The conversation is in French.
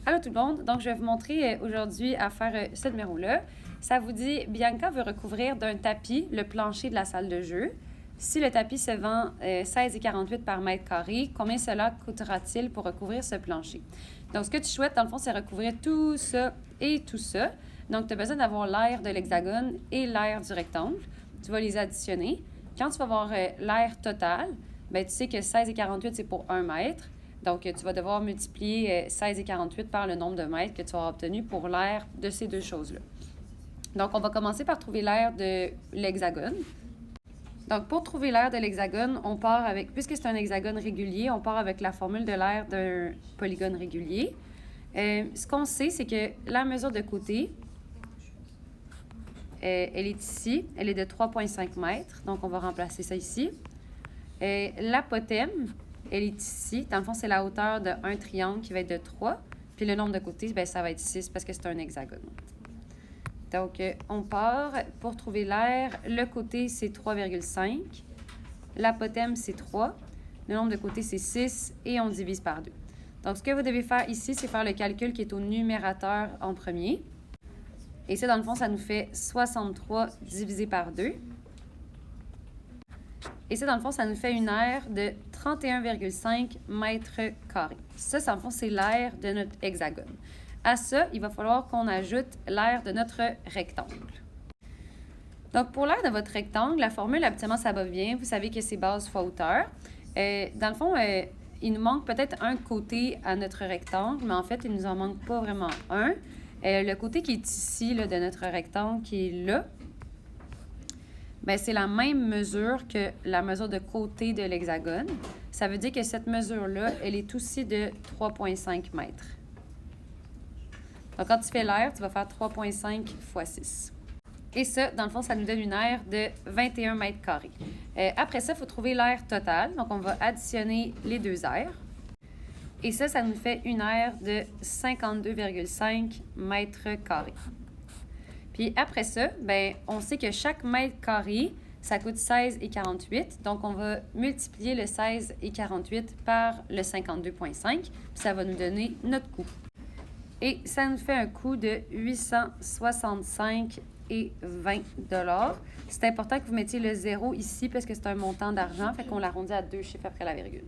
Allô tout le monde, donc je vais vous montrer aujourd'hui à faire ce numéro-là. Ça vous dit, Bianca veut recouvrir d'un tapis le plancher de la salle de jeu. Si le tapis se vend 16,48 par mètre carré, combien cela coûtera-t-il pour recouvrir ce plancher? Donc ce que tu souhaites dans le fond, c'est recouvrir tout ça et tout ça. Donc tu as besoin d'avoir l'aire de l'hexagone et l'aire du rectangle. Tu vas les additionner. Quand tu vas avoir l'aire totale, ben, tu sais que 16,48 c'est pour 1 mètre. Donc, tu vas devoir multiplier 16,48 par le nombre de mètres que tu auras obtenu pour l'aire de ces deux choses-là. Donc, on va commencer par trouver l'aire de l'hexagone. Donc, pour trouver l'aire de l'hexagone, on part avec, puisque c'est un hexagone régulier, on part avec la formule de l'aire d'un polygone régulier. Ce qu'on sait, c'est que la mesure de côté, elle est ici, elle est de 3,5 mètres. Donc, on va remplacer ça ici. L'apothème, elle est ici. Dans le fond, c'est la hauteur d'un triangle qui va être de 3. Puis le nombre de côtés, bien, ça va être 6 parce que c'est un hexagone. Donc, on part pour trouver l'aire. Le côté, c'est 3,5. L'apothème, c'est 3. Le nombre de côtés, c'est 6. Et on divise par 2. Donc, ce que vous devez faire ici, c'est faire le calcul qui est au numérateur en premier. Et ça, dans le fond, ça nous fait 63 divisé par 2. Et ça, dans le fond, ça nous fait une aire de 31,5 mètres carrés. Ça, dans le fond, c'est l'aire de notre hexagone. À ça, il va falloir qu'on ajoute l'aire de notre rectangle. Donc, pour l'aire de votre rectangle, la formule, habituellement, ça va bien. Vous savez que c'est base fois hauteur. Dans le fond, il nous manque peut-être un côté à notre rectangle, mais en fait, il ne nous en manque pas vraiment un. Le côté qui est ici, là, de notre rectangle, qui est là, bien, c'est la même mesure que la mesure de côté de l'hexagone. Ça veut dire que cette mesure-là, elle est aussi de 3,5 mètres. Donc, quand tu fais l'aire, tu vas faire 3,5 fois 6. Et ça, dans le fond, ça nous donne une aire de 21 mètres carrés. Après ça, il faut trouver l'aire totale. Donc, on va additionner les deux aires. Et ça nous fait une aire de 52,5 mètres carrés. Puis après ça, bien, on sait que chaque mètre carré, ça coûte 16,48. Donc, on va multiplier le 16,48 par le 52,5. Puis ça va nous donner notre coût. Et ça nous fait un coût de 865,20 $. C'est important que vous mettiez le 0 ici parce que c'est un montant d'argent. Fait qu'on l'arrondit à 2 chiffres après la virgule.